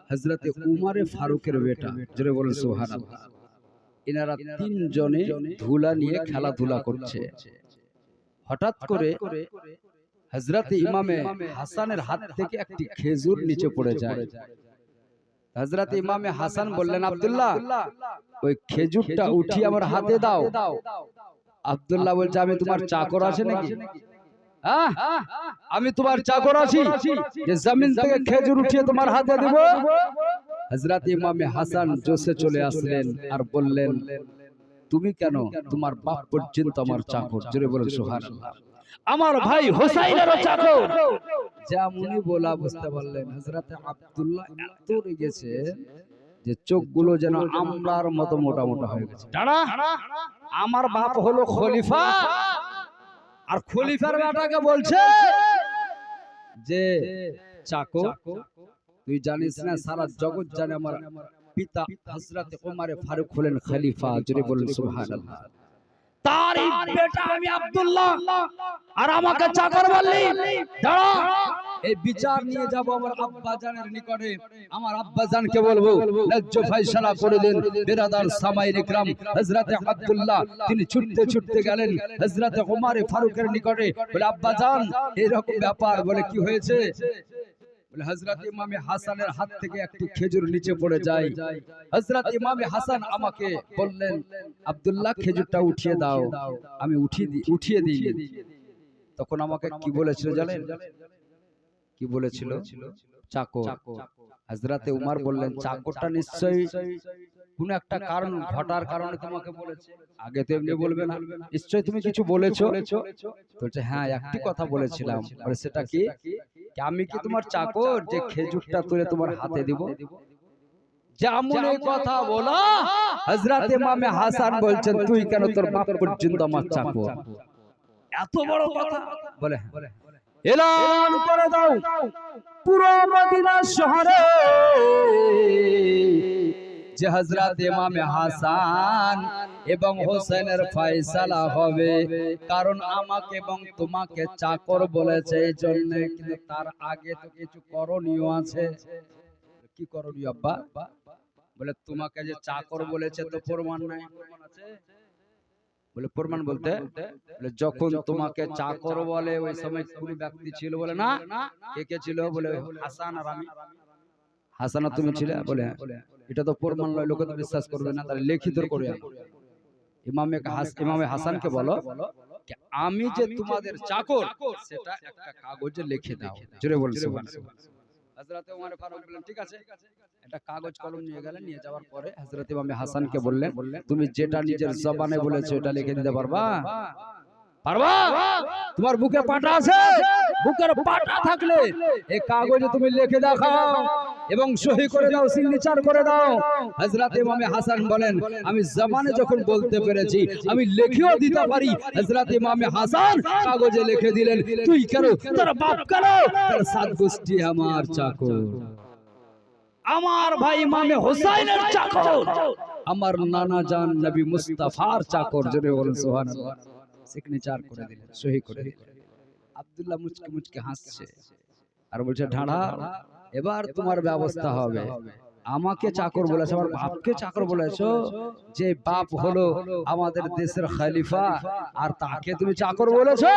হযরতে উমরে ফারুকের বেটা, জোরে বলেন সুবহানাল্লাহ। এনারা তিনজনে ধুলা নিয়ে খেলাধুলা করছে। হঠাৎ করে হযরতে ইমামে হাসানের হাত থেকে একটি খেজুর নিচে পড়ে যায়। হযরতে ইমামে হাসান বললেন, আব্দুল্লাহ, ওই খেজুরটা উঠিয়ে আমার হাতে দাও। আব্দুল্লাহ বলছে, আমি তোমার চাকর আছে নাকি? আমি তোমার চাকর আছি যে জমিন থেকে খেজুর উঠিয়ে তোমার হাতে দেব? হযরত ইমামে হাসান জোশে চলে আসলেন আর বললেন, তুমি কেন? তোমার বাপ পর্যন্ত আমার চাকর। জোরে বলেন সুবহানাল্লাহ। আমার ভাই হোসাইনেরও চাকর। যেমনই বলা বুঝতে পারলেন হযরত আব্দুল্লাহ এত রেগেছে যে চোখগুলো যেন আমরার মতো মোটা মোটা হয়ে গেছে। দাঁড়া, আমার বাপ হলো খলিফা, আর খলিফার বেটাকে বলছে যে চাকর। তুই জানিস না সারা জগৎ জানে আমার পিতা হযরত ওমর ফারুক হলেন খলিফা। জোরে বলেন সুবহানাল্লাহ। তারই বেটা আমি আব্দুল্লাহ, আর আমাকে চাকর বললি? দাঁড়া, এই বিচার নিয়ে যাব আমার আব্বাজানের নিকটে। আমার আব্বাজানকে বলবো ন্যায্য ফয়সালা করে দেন। বিরাদার সামাইর ইকরাম, হযরত আব্দুল্লাহ তিনি ছুটতে ছুটতে গেলেন হযরত ওমর ফারুকের নিকটে। বলে, আব্বাজান এরকম ব্যাপার। বলে, কি হয়েছে? বলে, হযরত ইমামে হাসানের হাত থেকে একটি খেজুর নিচে পড়ে যায়। হযরত ইমামে হাসান আমাকে বললেন, আব্দুল্লাহ খেজুরটা উঠিয়ে দাও। আমি উঠিয়ে দিই। তখন আমাকে কি বলেছিল জানেন? কি বলেছিল? চাকর। হযরতে উমর বললেন, চাকরটা নিশ্চয়ই কোন একটা কারণ ঘটার কারণে তোমাকে বলেছে। আগে তো এমনি বলবে না, নিশ্চয়ই তুমি কিছু বলেছো। বলছে, হ্যাঁ একটি কথা বলেছিলাম। বলে, সেটা কি? আমি কি তোমার চাকর যে খেজুরটা তুলে তোমার হাতে দিব? যেমন এই কথা বলা হযরত ইমামে হাসান বলছেন, তুই কেন? তোর বাপ পর্যন্ত আমার চাকর। এত বড় কথা। বলে, এলান করে দাও পুরো মদিনা শহরে যে হযরত ইমামে হাসান এবং হোসেনের ফয়সালা হবে। কারণ আমাকে এবং তোমাকে চাকর বলেছে এই জন্য, কিন্তু তার আগে তো কিছু করণীয় আছে। কি করণীয় আব্বা? বলে, তোমাকে যে চাকর বলেছে তো প্রমাণ নাই। প্রমাণ আছে? বলে, প্রমাণ বলতে? বলে, যখন তোমাকে চাকর বলে ওই সময় কোন ব্যক্তি ছিল? বলে, না। কে ছিল? বলে, হাসান আর আমি। হাসান আর তুমি ছিলে? বলে, এটা তো প্রমাণ নয়, লোকে তো বিশ্বাস করবে না, তাহলে লিখিত করে ইমামে হাসানকে বলো আমি যে তোমাদের চাকর সেটা একটা কাগজে লিখে দাও। জোরে বলুন সুবহানাল্লাহ। হযরত ওমর ফারুক বললেন, ঠিক আছে। একটা কাগজ কলম নিয়ে গেলেন। নিয়ে যাওয়ার পরে হযরত ইমামে হাসানকে বললেন, তুমি যেটা নিজের জবানে বলেছো এটা লিখে দিতে পারবা? পারবা? তোমার বুকে পাটা আছে? বুকের পাটা থাকলে এই কাগজে তুমি লিখে দেখাও এবং সহি করে দাও, সিগনেচার করে দাও। হযরত ইমামে হাসান বলেন, আমি জবানে যখন বলতে পেরেছি আমি লিখেও দিতে পারি। হযরত ইমামে হাসান কাগজে লিখে দিলেন, তুই কেন? তোর বাপ কেন? তোর সাত গোষ্ঠী আমার চাকর। আমার ভাই ইমামে হোসাইনের চাকর, আমার নানা জান নবী মুস্তাফার চাকর। জোরে বলেন সুবহানাল্লাহ। সিগনেচার করে দিলেন, সহি করে দিলেন। আব্দুল্লাহ মুচকে মুচকে হাসছে আর বলছে, ঢাড়া এবার তোমার ব্যবস্থা হবে। আমাকে চাকর বলেছো, আমার বাপকে চাকর বলেছো? যে বাপ হলো আমাদের দেশের খলিফা, আর তাকে তুমি চাকর বলেছো?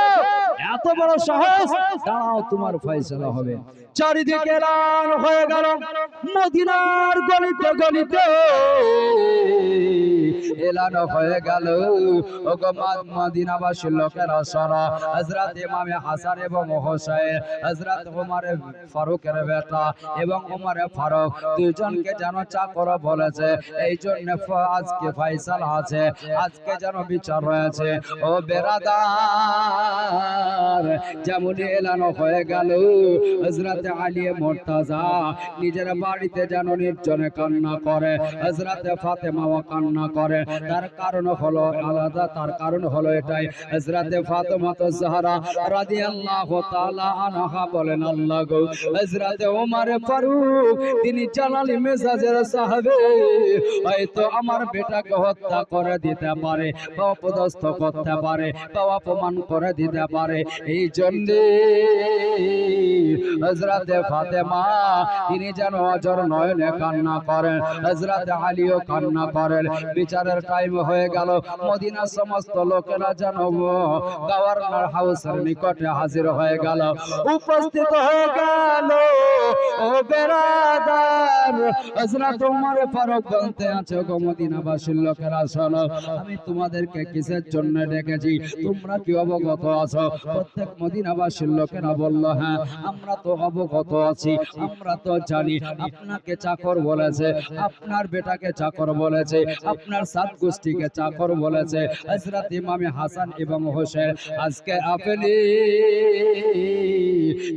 এত বড় সাহস! দাঁড়াও, তোমার ফয়সালা হবে। চারিদিকে এলান হয়ে গেল মদিনার গলিতে গলিতে এলান হয়ে গেল। ওগো মদিনাবাসীর লোকেরা শোনো, হযরত ইমামে হাসান এবং হোসেন হযরত ওমর ফারুকের বেটা এবং ওমর ফারুক দুইজনকে যেন চাকর বলেছে। এই জন্য আজকে ফয়সালা আছে, আজকে যেন বিচার রয়েছে। ও বেরাদার, যেমন এলান হয়ে গেল হযরত আলী মুর্তজা নিজের বাড়িতে যেন নির্জনে কান্না করে, হযরত ফাতেমাও কান্না করে। তার কারণ হলো আলাদা, তার কারণ হলো এটাই, হযরত ফাতেমা জাহরা রাদিয়াল্লাহু তাআলা আনহা বলেন, আল্লাহ গো, হযরত ওমর ফারুক তিনি জালালি মেজাজের সাহাবে, হয়তো আমার বেটাকে হত্যা করে দিতে পারে বা অপদস্থ করতে পারে বা অপমান করে দিতে পারে। এই জন্য হযরত ফাতেমা তিনি যেন নজর নয়নে কান্না করেন, হযরত আলীও কান্না করেন। বিচারের টাইম হয়ে গেল, মদিনার সমস্ত লোকেরা যেন গভর্নর হাউসের নিকটে হাজির হয়ে গেল, উপস্থিত হয়ে গেল। ও বেরাদার, হযরত ওমর ফারুক বলতে আছে, গো মদিনাবাসীর লোকেরা শোনো, আমি তোমাদেরকে কিসের জন্য ডেকেছি তোমরা কি অবগত আছো? প্রত্যেক মদিনাবাসীর লোকেরা বলল, হ্যাঁ আমরা তো অবগত আছি, আমরা তো জানি আপনাকে চাকর বলেছে, আপনার বেটাকে চাকর বলেছে, আপনার সাত গোষ্ঠীকে চাকর বলেছে। হযরত ইমামে হাসান এবং হোসেন, আজকে আপনি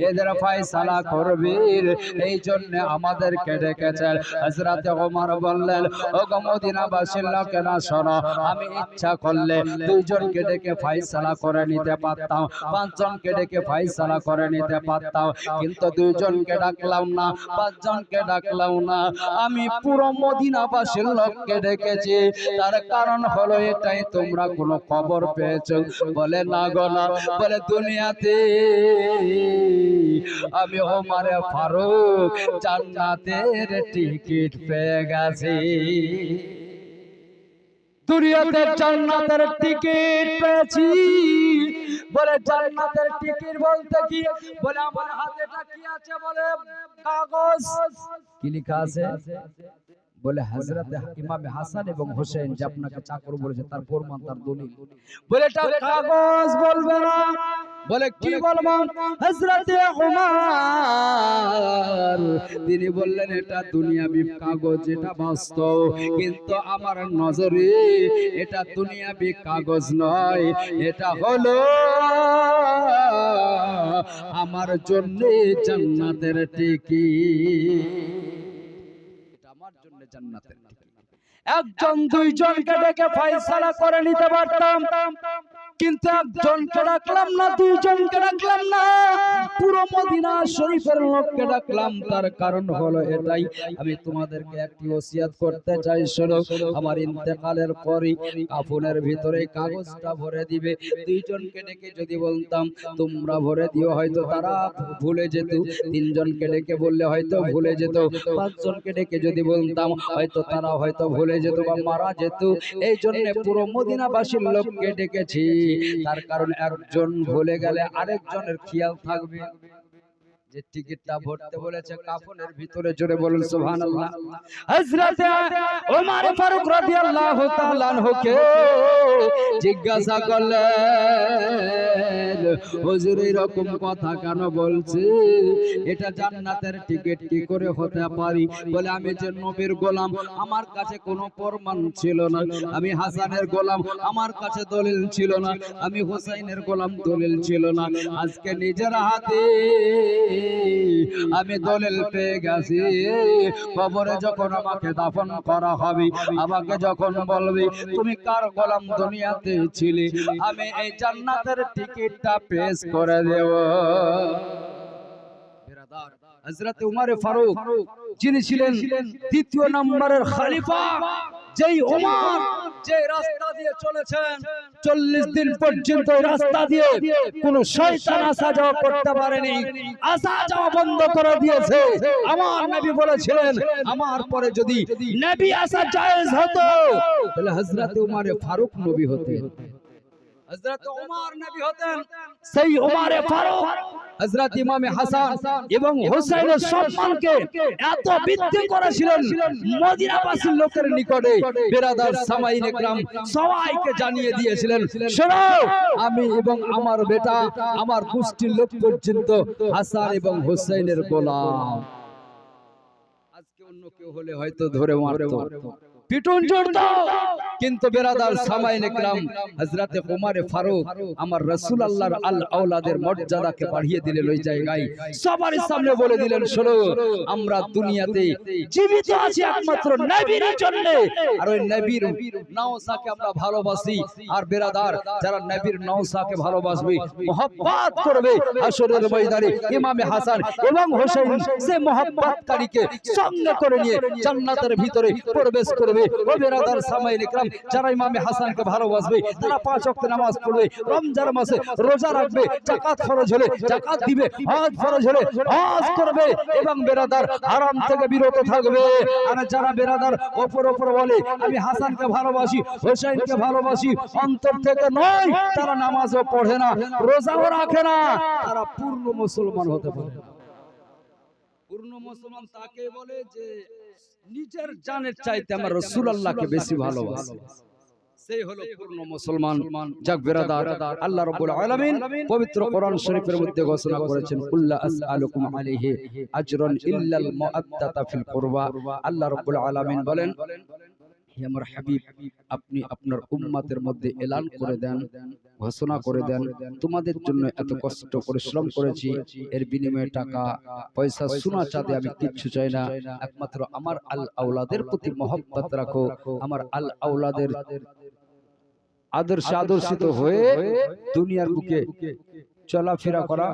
এদের ফয়সালা করবেন, এই জন্য আমাদেরকে ডেকেছেন। হযরত ওমর বললেন, ও গো মদিনাবাসীর লোকেরা শোনো, আমি ইচ্ছা করলে দুইজনকে ডেকে ফয়সালা করে নিতে পারতাম, পাঁচজনকে ডেকে ফয়সালা করে নিতে পারতাম, কিন্তু দুইজনকে ডাকলাম না, পাঁচজনকে ডাকলাম না, আমি পুরো মদিনাবাসীর লোককে ডেকেছি। তার কারণ হলো এটাই, তোমরা কোনো খবর পেয়েছো? বলে না গো না। বলে দুনিয়াতে আমি ওমর ফারুক জান্নাতের টিকিট পেয়ে গেছি, দুনিয়াতে জান্নাতের টিকিট পেয়েছি। বলে জান্নাতের টিকিট বলতে কি? বলে আমার হাতে এটা কি আছে? বলে কাগজ। কি লেখা আছে? বলে হযরত ইমামে হাসান এবং হোসেন যে আপনাকে চাকর বলেছে তার প্রমাণ, তার দলিল। বলে এটা কাগজ বলবে না। বলে কি বলবো? হযরত ওমর তিনি বললেন, এটা দুনিয়াবি কাগজ, এটা বাস্তব, কিন্তু আমার নজরে এটা দুনিয়াবি কাগজ নয়, এটা হলো আমার জন্য জান্নাতের টিকিট, এটা আমার জন্য জান্নাতের টিকিট। একজন দুইজনকে ডেকে ফয়সালা করে নিতে পারতাম, কিন্তু একজনকে ডাকলাম না, দুইজনকে ডাকলাম না, পুরো মদিনা শরীফের লোককে ডাকলাম। তার কারণ হলো এটাই, আমি তোমাদেরকে একটি ওসিয়ত করতে চাই, শোনো, আমার ইন্তেকালের পরে কাফনের ভিতরে কাগজটা ভরে দিবে। দুইজনকে ডেকে যদি বলতাম তোমরা ভরে দিও, হয়তো তারা ভুলে যেত, তিনজনকে ডেকে বললে হয়তো ভুলে যেত, পাঁচজনকে ডেকে যদি বলতাম হয়তো তারা হয়তো ভুলে যেত বা মারা যেত। এই জন্য পুরো মদিনাবাসীর লোককে ডেকেছি, তার কারণ একজন ভুলে গেলে আরেকজনের খেয়াল থাকবে। যে টিকিটটা ভরতে বলেছে কাফনের ভিতরে, জোরে বলুন সুবহানাল্লাহ। হযরত ওমর ফারুক রাদিয়াল্লাহু তাআলা আনহুকে জিজ্ঞাসা করলেন, হুজুর এরকম কথা কেন বলছে? এটা জান্নাতের টিকিট কি করে হতে পারি? বলে আমি যে নবীর গোলাম, আমার কাছে কোনো প্রমাণ ছিল না, আমি হাসানের গোলাম, আমার কাছে দলিল ছিল না, আমি হোসেনের গোলাম, দলিল ছিল না, আজকে নিজের হাতে আমি দলিল পেয়ে গেছি। কবরে যখন আমাকে দাফন করা হবে, আমাকে যখন বলবে তুমি কার গোলাম দুনিয়াতে ছিলে, আমি এই জান্নাতের টিকিটটা পেশ করে দেব। হযরত ওমর ফারুক যিনি ছিলেন দ্বিতীয় নম্বরের খলিফা, যেই ওমর যে রাস্তা দিয়ে চলেছেন 40 দিন পর্যন্ত রাস্তা দিয়ে কোন শয়তান আসা যাওয়া করতে পারেনি, আসা যাওয়া বন্ধ করে দিয়েছে। আমার নবী বলেছিলেন আমার পরে যদি নবী আসা জায়েজ হতো তাহলে হযরত ওমর ফারুক নবী হতেন, হযরত ওমর নবী হতেন। সেই ওমর ফারুক হযরত ইমামে হাসান এবং হোসেনের সম্মানকে এত বৃদ্ধি করেছিলেন, মদিনাবাসীর লোকের নিকটে বেরাদার সামাইনে کرام সবাইকে জানিয়ে দিয়েছিলেন, শোনো আমি এবং আমার বেটা, আমার গোষ্ঠীর লোক পর্যন্ত হাসান এবং হোসেনের গোলাম। আজকে অন্য কেউ হলে হয়তো ধরে মারতো, পিটুন জড়তো, কিন্তু বেরাদার সামাইনে کرام হযরত ওমর ফারুক আমার রাসূল আল্লাহর আল আওলাদের মর্যাদাকে বাড়িয়ে দিলেন। ওই জায়গায় সবার সামনে বলে দিলেন, শোনো আমরা দুনিয়াতে জীবিত আছি একমাত্র নবীর জন্য, আর ওই নবীর নওসাকে আমরা ভালোবাসি। আর বেরাদার যারা নবীর নওসাকে ভালোবাসবে, মহব্বত করবে, হাসরের ময়দানে ইমামে হাসান এবং হোসেন সে মহব্বতকারীকে সঙ্গে করে নিয়ে জান্নাতের ভিতরে প্রবেশ করে করবে। ও বেরাদার সামাইল ইকরাম, যারা ইমামে হাসানকে ভালোবাসবে তারা 5 ওয়াক্ত নামাজ পড়বে, রমজান মাসে রোজা রাখবে, যাকাত ফরজ হলে যাকাত দিবে, হজ ফরজ হলে হজ করবে এবং বেরাদার হারাম থেকে বিরত থাকবে। আর যারা বেরাদার ওপর বলে আমি হাসানকে ভালোবাসি, হোসেনকে ভালোবাসি, অন্তর থেকে নয়, তারা নামাজও পড়ে না, রোজাও রাখে না, তারা পূর্ণ মুসলমান হতে পারে না। পূর্ণ মুসলমান তাকে বলে যে নিজের জানের চাইতে আমার রাসূলুল্লাহকে বেশি ভালোবাসে, সেই হলো পূর্ণ মুসলমান। যাক বেরাদার, আল্লাহ রাব্বুল আলামিন পবিত্র কোরআন শরীফের মধ্যে ঘোষণা করেছেন কুল্লা আসআলুকুম আলাইহি আজরান ইল্লাল মুআদ্দাতা ফিল কুরবা। আল্লাহ রাব্বুল আলামিন বলেন, হে আমার হাবিব, আপনি আপনার উম্মতের মধ্যে এলান করে দেন, ঘোষণা করে দেন, তোমাদের জন্য এত কষ্ট পরিশ্রম করেছি, এর বিনিময়ে টাকা পয়সা সোনা চাঁদে আমি কিচ্ছু চাই না, একমাত্র আমার আল আওলাদের প্রতি মহব্বত রাখো, আমার আল আওলাদের আদর্শে আদর্শিত হয়ে দুনিয়ার বুকে চলাফেরা করা